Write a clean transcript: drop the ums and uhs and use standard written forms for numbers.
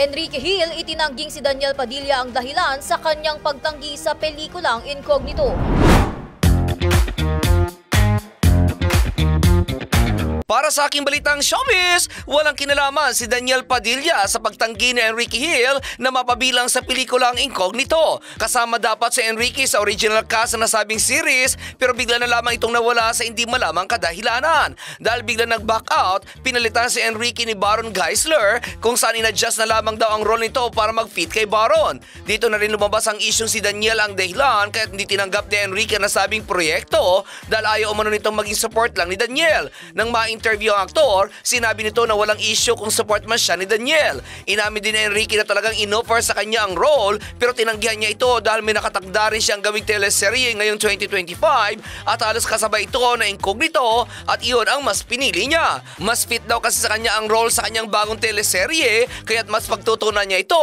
Enrique Hill itinangging si Daniel Padilla ang dahilan sa kanyang pagtanggi sa pelikulang Incognito. Para sa aking balitang showbiz, walang kinalaman si Daniel Padilla sa pagtanggi ni Enrique Hill na mapabilang sa pelikulang Incognito. Kasama dapat si Enrique sa original cast na nasabing series pero bigla na lamang itong nawala sa hindi malamang kadahilanan. Dahil bigla nag-back out, pinalitan si Enrique ni Baron Geisler kung saan in-adjust na lamang daw ang role nito para mag-fit kay Baron. Dito na rin lumabas ang isyong si Daniel ang dahilan kaya hindi tinanggap ni Enrique ang nasabing proyekto dahil ayaw umano nitong maging support lang ni Daniel. Nang interview ang aktor, sinabi nito na walang issue kung support man siya ni Daniel. Inamin din ni Enrique na talagang inoffer sa kanya ang role pero tinanggihan niya ito dahil may nakatagda rin siyang gawing teleserye ngayong 2025 at halos kasabay ito na Incognito at iyon ang mas pinili niya. Mas fit daw kasi sa kanya ang role sa kanyang bagong teleserye kaya't mas pagtutunan niya ito